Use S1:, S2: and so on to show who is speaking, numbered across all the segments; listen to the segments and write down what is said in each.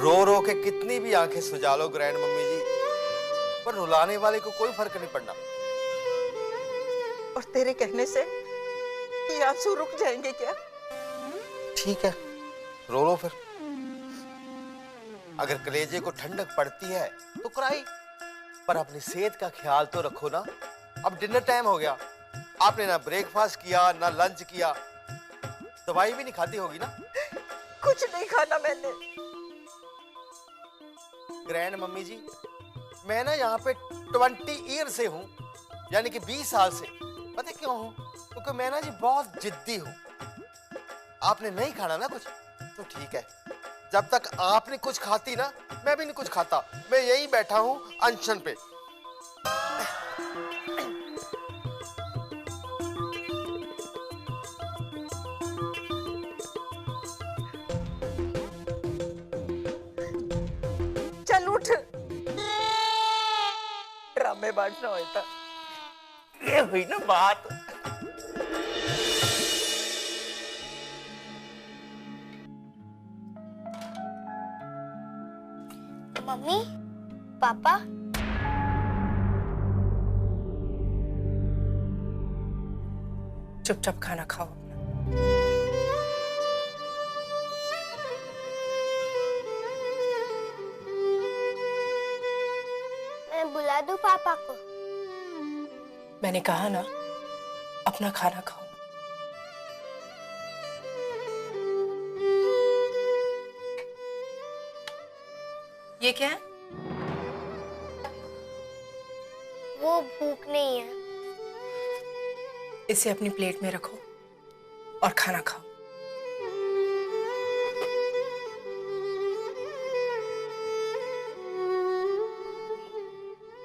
S1: रो रो के कितनी भी आंखें सुजा लो ग्रैंड मम्मी जी, पर रुलाने वाले को कोई फर्क नहीं पड़ना।
S2: और तेरे कहने से ये आंसू रुक जाएंगे क्या?
S1: ठीक है, रो लो फिर। अगर कलेजे को ठंडक पड़ती है तो कराई, पर अपनी सेहत का ख्याल तो रखो ना। अब डिनर टाइम हो गया, आपने ना ब्रेकफास्ट किया ना लंच किया, दवाई भी नहीं खाती होगी ना?
S2: कुछ नहीं खाना मैंने।
S1: ग्रैंड मम्मी जी, मैं ना यहाँ पे 20 ईयर से हूँ, यानी कि 20 साल से। पता क्यों हूँ? क्योंकि मैं ना जी बहुत जिद्दी हूँ। आपने नहीं खाना ना कुछ तो ठीक है, जब तक आपने कुछ खाती ना मैं भी नहीं कुछ खाता। मैं यही बैठा हूँ अनशन पे।
S2: चल उठ, ड्रामे बांटना होता।
S1: ये हुई ना बात।
S3: मम्मी, पापा,
S2: चुपचाप खाना खाओ।
S3: मैं बुला दूं पापा को?
S2: मैंने कहा ना, अपना खाना खाओ। ये क्या है?
S3: वो भूख नहीं है।
S2: इसे अपनी प्लेट में रखो और खाना खाओ।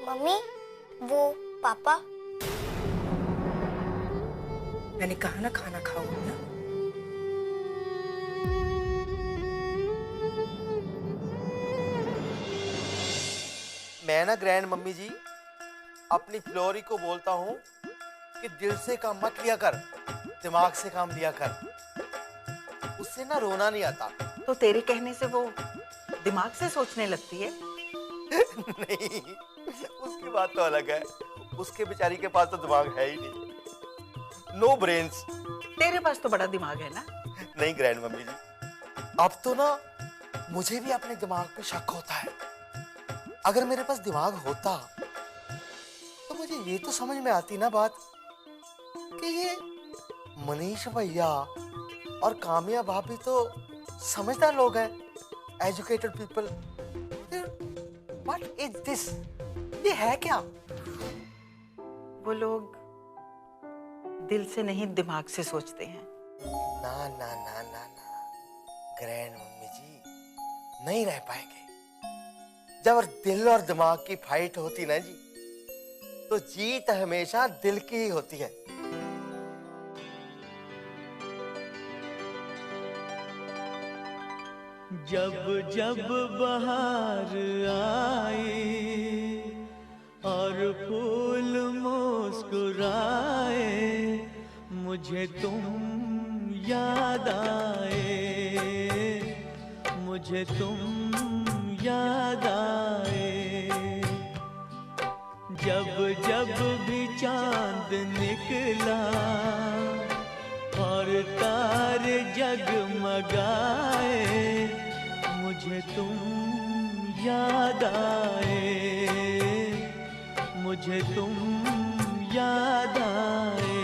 S3: मम्मी, वो पापा।
S2: मैंने कहा ना खाना खाओ ना।
S1: मैं ना ग्रैंड मम्मी जी अपनी फ्लोरी को बोलता हूँ कि दिल से काम मत लिया कर, दिमाग से काम लिया कर, उससे ना रोना नहीं आता।
S4: तो तेरे कहने से वो दिमाग से सोचने लगती है?
S1: नहीं, उसकी बात तो अलग है। उसके बेचारी के पास तो दिमाग है ही नहीं, नो ब्रेन्स।
S4: तेरे पास तो बड़ा दिमाग है ना।
S1: नहीं ग्रैंड मम्मी जी, अब तो ना मुझे भी अपने दिमाग पे शक होता है। अगर मेरे पास दिमाग होता तो मुझे ये तो समझ में आती ना बात कि ये मनीष भैया और कामया भाभी तो समझदार लोग हैं, educated people. What is this? ये है क्या?
S4: वो लोग दिल से नहीं दिमाग से सोचते हैं।
S1: ना ना ना ना ना ग्रैंड मम्मी जी, नहीं रह पाएंगे। जब दिल और दिमाग की फाइट होती ना जी, तो जीत हमेशा दिल की ही होती है।
S5: जब जब बहार आए और फूल मुस्कुराए, मुझे तुम याद आए, मुझे तुम याद आए। जब जब भी चांद निकला और तारे जगमगाए, मुझे तुम याद आए, मुझे तुम याद आए।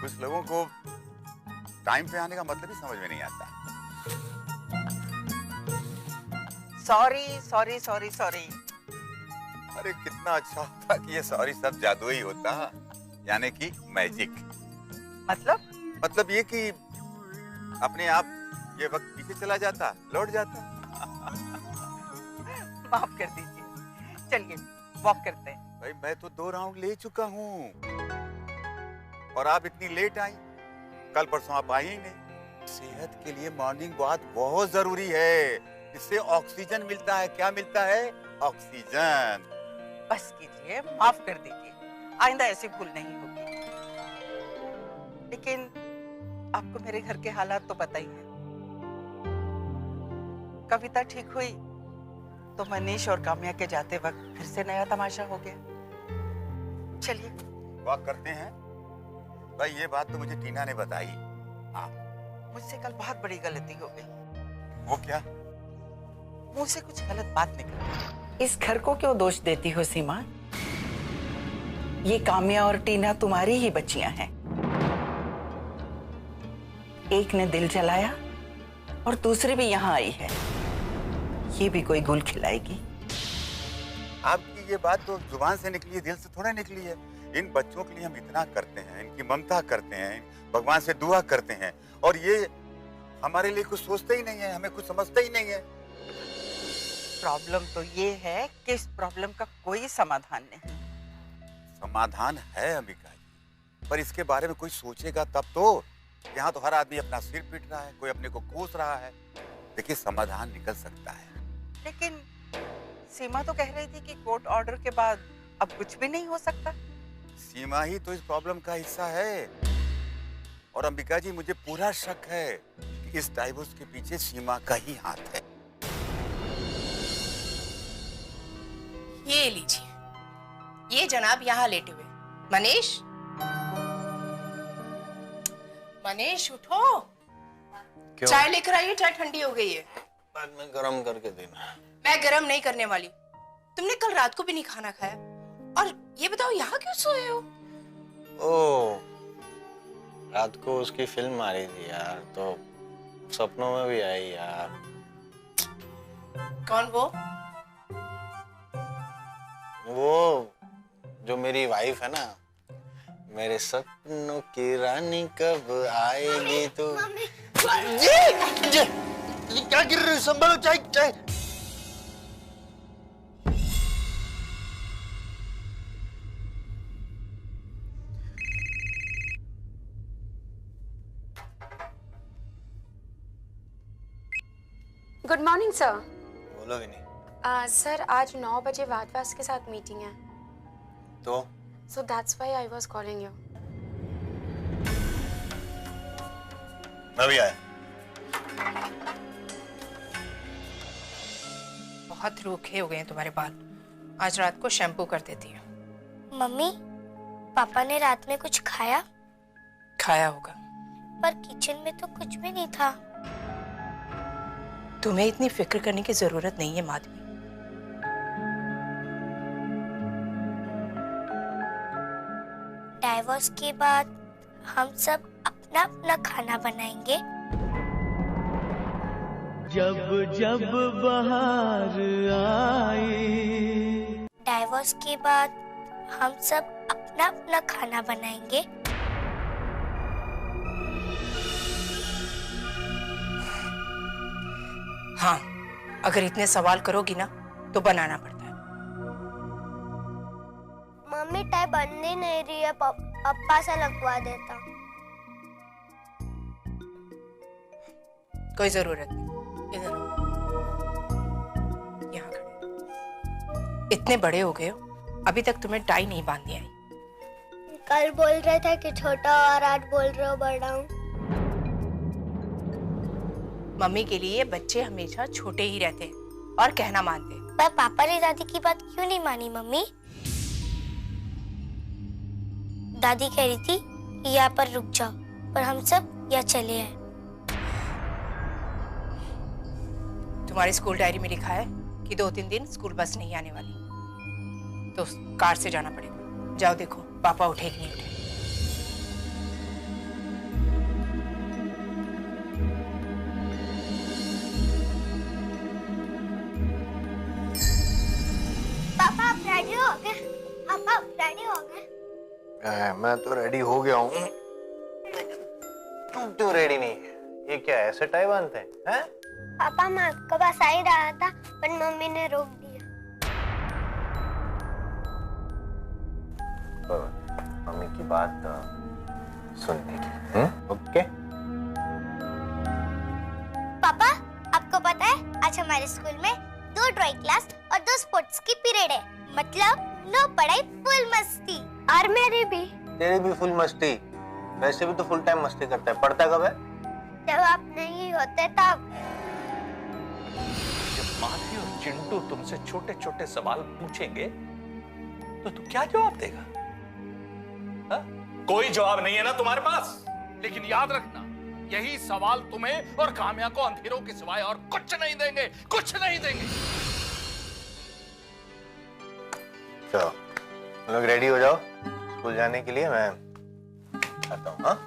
S6: कुछ लोगों को टाइम पे आने का मतलब ही समझ में नहीं आता।
S2: Sorry sorry sorry sorry.
S6: अरे कितना अच्छा होता कि ये सॉरी सब जादू ही होता, यानी कि मैजिक।
S2: मतलब
S6: ये कि अपने आप ये वक्त पीछे चला जाता, लौट जाता।
S2: माफ कर दीजिए, चलिए वॉक करते हैं।
S6: भाई मैं तो 2 राउंड ले चुका हूँ और आप इतनी लेट आई। कल परसों आप आई ही नहीं। सेहत के लिए मॉर्निंग वॉक बहुत जरूरी है, इससे ऑक्सीजन मिलता है। क्या मिलता है? ऑक्सीजन।
S2: बस कीजिए, माफ कर दीजिए, आइंदा ऐसी भूल नहीं होगी। लेकिन आपको मेरे घर के हालात तो पता ही है। कविता ठीक हुई तो मनीष और काम्या के जाते वक्त फिर से नया तमाशा हो गया। चलिए
S6: वॉक करते हैं। भाई ये बात तो मुझे टीना ने बताई।
S2: मुझसे कल बहुत बड़ी गलती हो गई।
S6: वो क्या?
S2: मुंह से कुछ गलत बात निकली। इस घर को क्यों दोष देती हो सीमा? ये काम्या और टीना तुम्हारी ही बच्चियां हैं। एक ने दिल जलाया और दूसरी भी यहाँ आई है। ये भी कोई गुल खिलाएगी?
S6: आपकी ये बात तो जुबान से निकली है, दिल से थोड़ा निकली है। इन बच्चों के लिए हम इतना करते हैं, इनकी ममता करते हैं, भगवान से दुआ करते हैं, और ये हमारे लिए कुछ सोचते ही नहीं है, हमें कुछ समझते ही नहीं है।
S2: प्रॉब्लम तो ये है कि इस प्रॉब्लम का कोई समाधान नहीं।
S6: समाधान है अंबिका जी, पर इसके बारे में कोई सोचेगा तब तो। यहाँ तो हर आदमी अपना सिर पीट रहा है, कोई अपने को कोस रहा है। देखिए समाधान निकल सकता है।
S2: लेकिन सीमा तो कह रही थी कि कोर्ट ऑर्डर के बाद अब कुछ भी नहीं हो सकता।
S6: सीमा ही तो इस प्रॉब्लम का हिस्सा है, और अंबिका जी मुझे पूरा शक है कि इस डाइवोर्स के पीछे सीमा का ही हाथ है।
S7: ये लीजिए, ये जनाब यहाँ लेटे हुए। मनीष, मनीष उठो, चाय लेकर आइए, चाय ठंडी हो गई है।
S8: बाद में गरम करके देना।
S7: मैं गरम नहीं करने वाली। तुमने कल रात को भी नहीं खाना खाया, और ये बताओ यहाँ क्यों सोए हो?
S8: ओ, रात को उसकी फिल्म आ रही थी यार, तो सपनों में भी आई यार।
S7: कौन वो?
S8: वो जो मेरी वाइफ है ना, मेरे सपनों की रानी कब आएगी तू। ये क्या गिर रही? संभालो, चाय चाय।
S9: Good morning sir.
S8: बोलोगे नहीं?
S9: सर आज 9 बजे वादवास के साथ मीटिंग है,
S8: तो
S9: so that's why I was calling you.
S8: मैं भी आया।
S7: बहुत रूखे हो गए हैं तुम्हारे बाल, आज रात को शैम्पू कर देती हूँ।
S3: मम्मी, पापा ने रात में कुछ खाया?
S7: खाया होगा।
S3: पर किचन में तो कुछ भी नहीं था।
S7: तुम्हें इतनी फिक्र करने की जरूरत नहीं है माधवी।
S3: डाइवोर्स के बाद हम सब अपना अपना खाना बनाएंगे।
S5: जब जब बहार आए।
S3: डाइवोर्स के बाद हम सब अपना अपना खाना बनाएंगे।
S7: हाँ, अगर इतने सवाल करोगी ना तो बनाना पड़ता है।
S3: मम्मी टाई बनने नहीं रही है, पप्पा से लगवा देता।
S7: कोई जरूरत नहीं, इधर यहाँ खड़े। इतने बड़े हो गए हो, अभी तक तुम्हें टाई नहीं बांधनी आई।
S3: कल बोल रहे थे कि छोटा, और आज बोल रहे हो बड़ा हूँ।
S7: मम्मी के लिए बच्चे हमेशा छोटे ही रहते हैं और कहना मानते हैं।
S3: पर पापा ने दादी की बात क्यों नहीं मानी मम्मी? दादी कह रही थी कि यहाँ पर रुक जाओ, पर हम सब यहाँ चले आए।
S7: तुम्हारी स्कूल डायरी में लिखा है कि 2-3 दिन स्कूल बस नहीं आने वाली, तो कार से जाना पड़ेगा। जाओ देखो पापा उठे कि नहीं उठे।
S3: हो गए? पापा रेडी हो गए?
S8: मैं तो रेडी हो गया हूँ। तुम क्यों रेडी नहीं है? ये क्या ऐसे टाई बांधते हैं?
S3: पापा मैं आपके पास आ ही रहा था पर मम्मी ने रोक दिया।
S8: मम्मी की बात सुनने की। ओके।
S3: पापा आपको पता है आज हमारे स्कूल में 2 ड्राइंग क्लास और 2 स्पोर्ट्स की पीरियड है, मतलब नो पढ़ाई फुल मस्ती। और मेरी भी।
S8: तेरी भी फुल मस्ती? वैसे भी तो फुल टाइम मस्ती करता है। पढ़ता कब है?
S3: जब आप नहीं होते तब।
S10: जब माधवी और चिंटू तुमसे छोटे छोटे सवाल पूछेंगे तो तू क्या जवाब देगा? हा? कोई जवाब नहीं है ना तुम्हारे पास?
S11: लेकिन याद रखना, यही सवाल तुम्हें और काम्या को अंधेरों के सिवाय और कुछ नहीं देंगे, कुछ नहीं देंगे।
S8: चलो तुम लोग रेडी हो जाओ स्कूल जाने के लिए। मैं आता हूँ। हाँ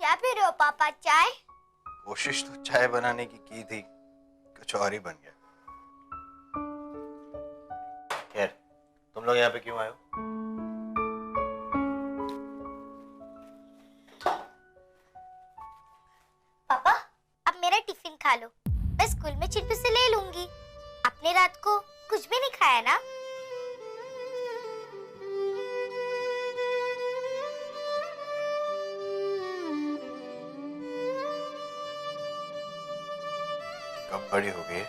S3: क्या पी रहे हो पापा, चाय?
S8: कोशिश तो चाय बनाने की थी, कुछ और ही बन गया। खैर तुम लोग यहाँ पे क्यों आए हो?
S3: पापा अब मेरा टिफिन खा लो, मैं स्कूल में चिंटू से ले लूंगी। आपने रात को कुछ भी नहीं खाया ना?
S8: कब बड़ी हो गई?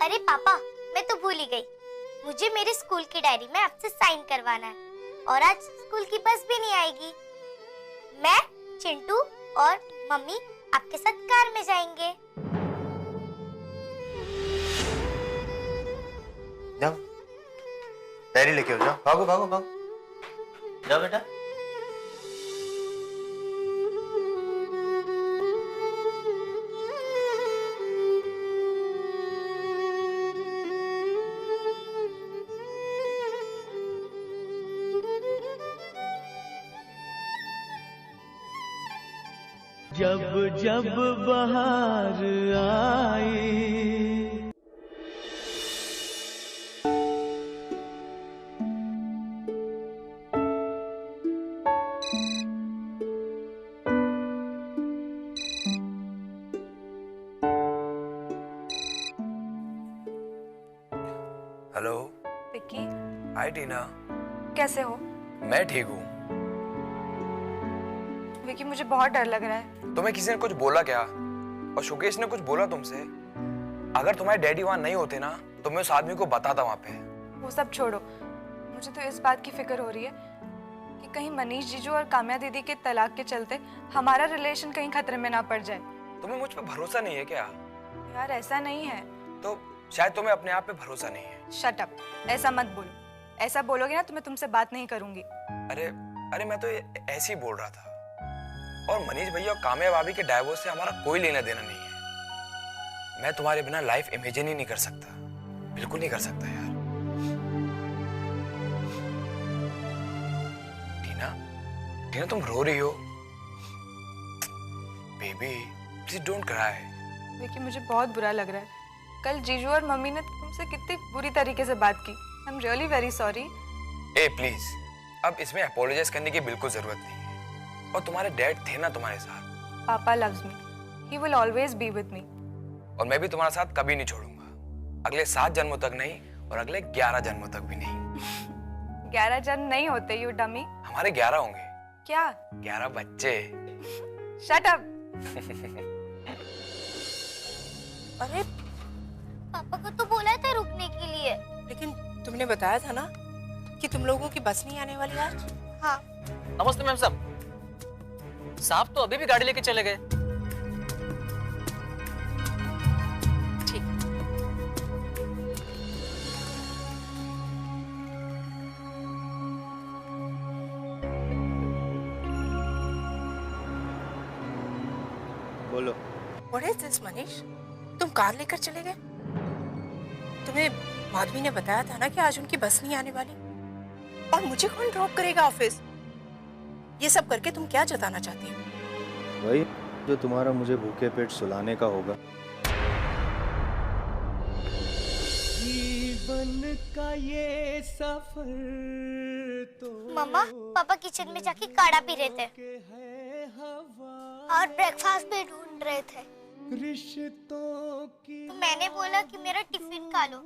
S3: अरे पापा मैं तो भूल ही गई, मुझे मेरे स्कूल की डायरी में आपसे साइन करवाना है और आज स्कूल की बस भी नहीं आएगी। मैं, चिंटू और मम्मी आपके साथ कार में जाएंगे।
S8: जाओ डायरी लेके आओ, जाओ भागो भागो भागो, जाओ बेटा।
S5: जब जब बहार आए।
S12: हेलो
S13: विक्की,
S12: हाय टीना।
S13: कैसे हो?
S12: मैं ठीक हूँ।
S13: विक्की मुझे बहुत डर लग रहा है।
S12: तुम्हें किसी ने कुछ बोला क्या? और शुकेश ने कुछ बोला तुमसे? अगर तुम्हारे डैडी वहां नहीं होते ना तो मैं उस आदमी को बताता वहां पे।
S13: वो सब छोड़ो, मुझे तो इस बात की फिक्र हो रही है कि कहीं मनीष जीजू और काम्या दीदी के तलाक के चलते हमारा रिलेशन कहीं खतरे में ना पड़ जाए।
S12: तुम्हें मुझ पे भरोसा नहीं है क्या?
S13: यार ऐसा नहीं है।
S12: तो शायद तुम्हें अपने आप पे भरोसा नहीं है।
S13: शट अप, ऐसा मत बोलो। ऐसा बोलोगे ना तो मैं तुमसे बात नहीं करूंगी।
S12: अरे मैं तो ऐसे ही बोल रहा था। और मनीष भैया और काम्या भाभी के डाइवोर्स से हमारा कोई लेना देना नहीं है। मैं तुम्हारे बिना लाइफ इमेजिन ही नहीं कर सकता, बिल्कुल नहीं कर सकता यार। टीना तुम रो रही हो? Baby please don't cry.
S13: Vicky मुझे बहुत बुरा लग रहा है। कल जीजू और मम्मी ने तुमसे कितनी बुरी तरीके से बात की। I am really very sorry.
S12: A please, अब इसमें अपोलोजाइज करने की बिल्कुल जरूरत नहीं है। और तुम्हारे डैड थे ना तुम्हारे साथ।
S13: पापा loves me. He will always be with me.
S12: और मैं भी तुम्हारा साथ कभी नहीं छोड़ूंगा। अगले 7 जन्मों तक नहीं और अगले 11 जन्मों तक भी नहीं।
S13: 11 जन्म नहीं होते यू डमी।
S12: हमारे 11 होंगे।
S13: क्या?
S12: 11 बच्चे।
S13: Shut up.
S7: अरे
S3: पापा को तो बोला था रुकने के लिए।
S7: लेकिन तुमने बताया था ना कि तुम लोगों की बस नहीं आने वाली आज।
S3: हाँ।
S14: नमस्ते मैम साहब। साहब तो अभी भी गाड़ी लेके चले गए।
S8: बोलो।
S7: What is this, Manish? तुम कार लेकर चले गए? तुम्हें माधवी ने बताया था ना कि आज उनकी बस नहीं आने वाली, और मुझे कौन ड्रॉप करेगा ऑफिस? ये सब करके तुम क्या जताना चाहती हो?
S8: वही जो तुम्हारा मुझे भूखे पेट सुलाने का होगा।
S5: जीवन का ये सफर तो
S3: मम्मा, पापा किचन में जाके काढ़ा पी रहे थे और ब्रेकफास्ट भी ढूंढ रहे थे।
S5: रिश्तों की
S3: तो मैंने बोला कि मेरा टिफिन खा लो,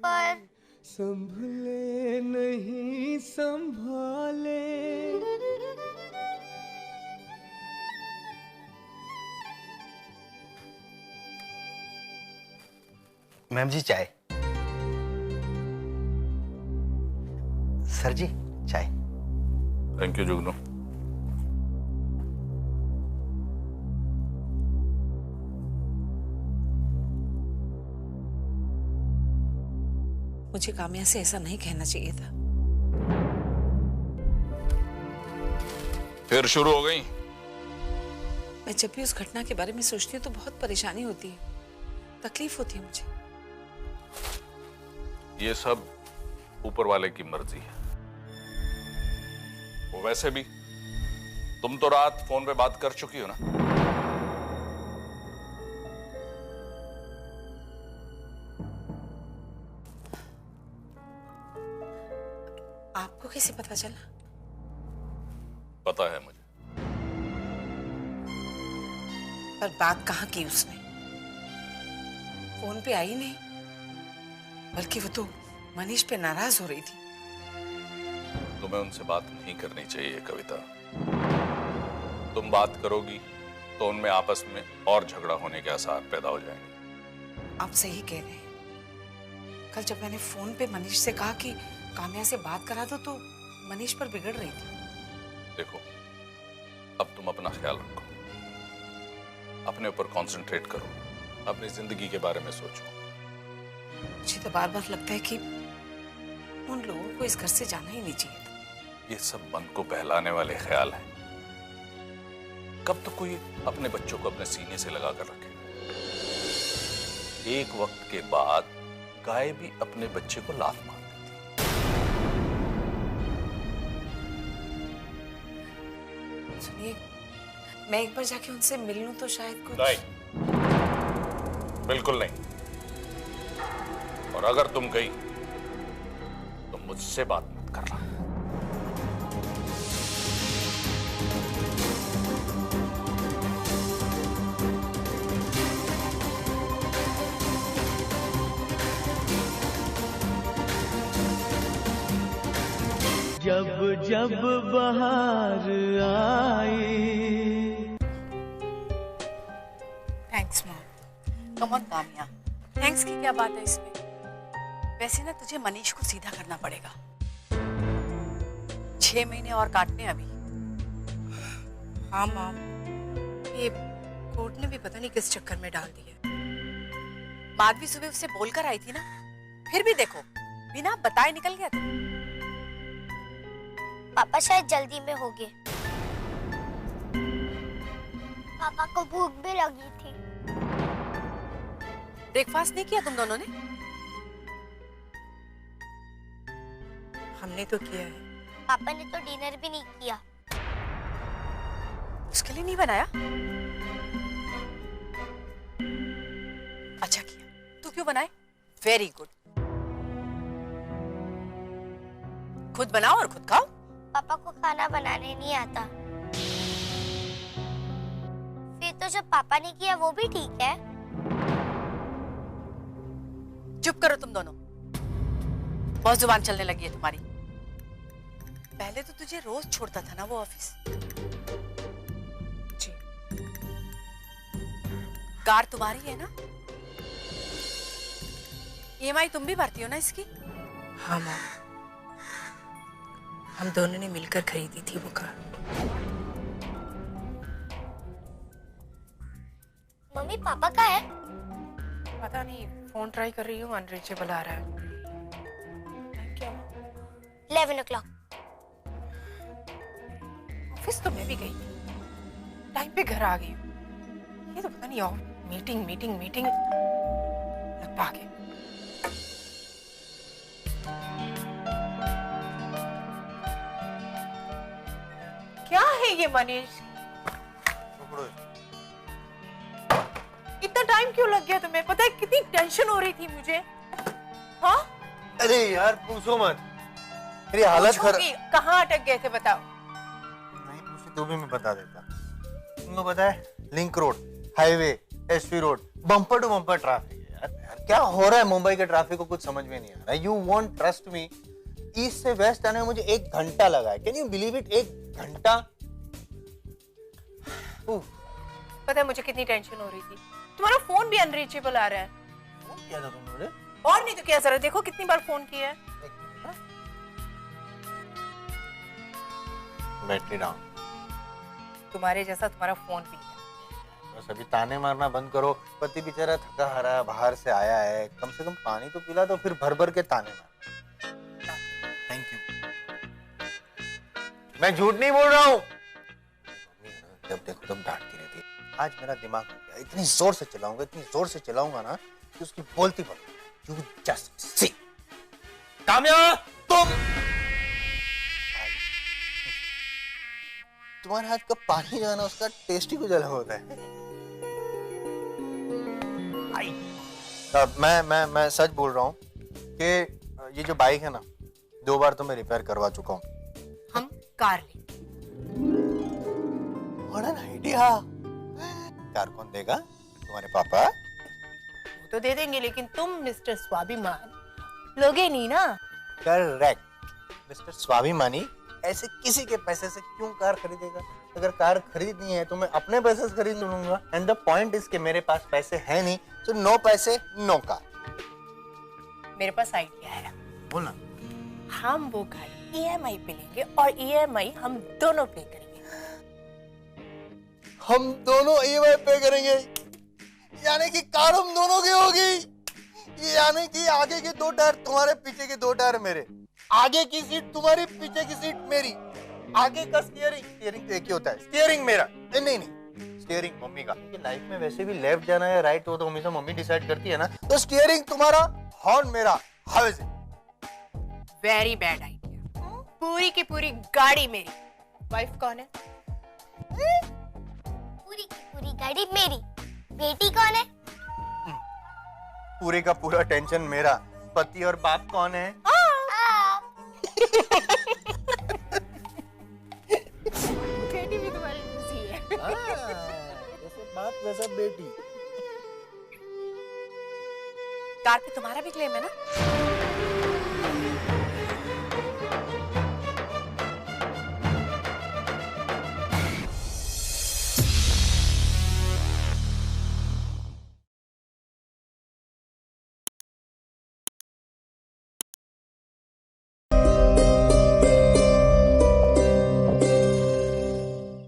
S3: पर
S5: संभले नहीं संभाले।
S1: मैम जी चाय। सर जी चाय।
S11: थैंक यू जुगनू।
S2: मुझे काम्या से ऐसा नहीं कहना चाहिए था।
S11: फिर शुरू हो गई?
S2: मैं जब भी उस घटना के बारे में सोचती हूँ तो बहुत परेशानी होती है, तकलीफ होती है मुझे।
S11: ये सब ऊपर वाले की मर्जी है। वो वैसे भी तुम तो रात फोन पे बात कर चुकी हो ना।
S2: आपको कैसे पता चला?
S11: पता है मुझे।
S2: पर बात कहाँ की उसने? फोन पे आई नहीं, बल्कि वो तो मनीष पे नाराज हो रही थी।
S11: तुम्हें उनसे बात नहीं करनी चाहिए कविता। तुम बात करोगी तो उनमें आपस में और झगड़ा होने के आसार पैदा हो जाएंगे।
S2: आप सही कह रहे हैं। कल जब मैंने फोन पे मनीष से कहा कि काम्या से बात करा दो, तो मनीष पर बिगड़ रही थी।
S11: देखो, अब तुम अपना ख्याल रखो, अपने ऊपर कंसंट्रेट करो, अपनी जिंदगी के बारे में सोचो।
S2: मुझे तो बार बार लगता है कि उन लोगों को इस घर से जाना ही नहीं चाहिए था।
S11: ये सब मन को बहलाने वाले ख्याल हैं। कब तो कोई अपने बच्चों को अपने सीने से लगा कर रखे। एक वक्त के बाद गाय भी अपने बच्चे को लात मार देती।
S2: सुनिए, मैं एक बार जाके उनसे मिल लूं तो शायद कुछ।
S11: नहीं, बिल्कुल नहीं। और अगर तुम गई तो मुझसे बात मत करना।
S5: जब जब बहार आई।
S7: Thanks mom. Come on Kamya, thanks की क्या बात है इसमें? वैसे ना तुझे मनीष को सीधा करना पड़ेगा। 6 महीने और काटने अभी। हाँ मॉम, ये कोर्ट ने भी पता नहीं किस चक्कर में डाल दिया। माधवी सुबह उससे बोलकर आई थी ना, फिर भी देखो बिना बताए निकल गया था।
S3: पापा शायद जल्दी में होंगे। पापा को भूख भी लगी थी।
S7: ब्रेकफास्ट नहीं किया तुम दोनों ने? हमने तो किया है।
S3: पापा ने तो डिनर भी नहीं किया।
S7: उसके लिए नहीं बनाया? अच्छा किया। तू क्यों बनाए? Very good. खुद बनाओ और खुद खाओ।
S3: पापा को खाना बनाने नहीं आता। फिर तो जब पापा ने किया वो भी ठीक है।
S7: चुप करो तुम दोनों, बहुत जुबान चलने लगी है तुम्हारी। पहले तो तुझे रोज छोड़ता था ना वो ऑफिस। जी, कार तुम्हारी है ना? EMI तुम भी भरती हो ना इसकी? हाँ माँ, हम दोनों ने मिलकर खरीदी थी वो कार।
S3: मम्मी पापा का है?
S7: पता नहीं, फोन ट्राई कर रही हूँ, अनरीचेबल आ रहा है। क्या
S3: 11 o'clock।
S7: ऑफिस तो मैं भी गई, टाइम पे घर आ गई हूँ। ये तो पता नहीं, और मीटिंग मीटिंग मीटिंग लग पाके। क्या है ये मनीष? इतना टाइम क्यों लग गया तुम्हें? पता है कितनी टेंशन हो रही थी मुझे। हाँ?
S15: अरे यार पूछो मत, मेरी हालत खराब।
S7: कहाँ अटक गए थे बताओ।
S15: नहीं पूछी तो भी मैं बता देता। तुमको पता है link road, highway, SP road, bumper to bumper traffic है यार। क्या हो रहा है मुंबई के ट्रैफिक को कुछ समझ में नहीं आ रहा। You want trust me, east से वेस्ट आने में मुझे 1 घंटा लगा है। Can you believe it? 1 घंटा।
S7: पता है मुझे कितनी टेंशन हो रही थी। तुम्हारा फोन भी अनरीचेबल आ रहा है।
S15: फोन किया था तुमने मुझे?
S7: और नहीं तो क्या, जरा देखो कितनी बार फोन किया है।
S15: Battery down.
S7: तुम्हारे जैसा तुम्हारा फोन भी है।
S15: बस अभी ताने मारना बंद करो। पति बेचारा थका हारा बाहर से आया है, कम से कम पानी तो पिला दो, फिर भर भर के ताने मार। Thank you. मैं झूठ नहीं बोल रहा हूँ। जब देखो तब डांटती रहती है। आज मेरा दिमाग हो गया, इतनी जोर से चलाऊंगा, इतनी जोर से चलाऊंगा ना कि उसकी बोलती बंद। You just see. कामया, तुम्हारे हाथ का पानी जो है ना, उसका टेस्ट ही कुछ अलग होता है। मैं सच बोल रहा हूँ कि ये जो बाइक है ना, 2 बार तो मैं रिपेयर करवा चुका हूँ।
S7: हम कार ले।
S15: What an idea. कार कौन देगा? तुम्हारे पापा?
S7: वो तो दे देंगे, लेकिन तुम मिस्टर स्वाभिमान लोगे नहीं ना।
S15: करेक्ट। मिस्टर स्वाभिमानी ऐसे किसी के पैसे से क्यों कार खरीदेगा? अगर कार खरीदनी है तो मैं अपने पैसे से खरीद लूंगा। एंड द पॉइंट इज कि मेरे पास पैसे है नहीं, तो नो पैसे नो कार।
S7: मेरे पास आइडिया है।
S15: बोलना।
S7: हम वो गाड़ी EMI पे लेंगे और EMI हम दोनों पे करेंगे।
S15: हम दोनों EMI पे करेंगे, यानी कि कार हम दोनों की होगी। यानी कि आगे के 2 टायर तुम्हारे, पीछे के 2 टायर मेरे। आगे की सीट तुम्हारी, पीछे की सीट मेरी। आगे का स्टीयरिंग तो एक ही होता है, स्टीयरिंग मेरा। नहीं, स्टीयरिंग मम्मी का। लाइफ में वैसे भी लेफ्ट जाना है राइट, वो तो हमेशा मम्मी डिसाइड करती है ना। तो स्टीयरिंग तुम्हारा, हॉर्न मेरा। How is it?
S7: Very bad idea. पूरी की पूरी गाड़ी मेरी। वाइफ कौन है?
S3: पूरी की पूरी गाड़ी मेरी। बेटी कौन है?
S15: पूरे का पूरा टेंशन मेरा। पति और बाप कौन है?
S7: बेटी भी तुम्हारी खुशी है।
S15: जैसे बाप वैसा बेटी।
S7: कार पे तुम्हारा भी क्लेम है ना?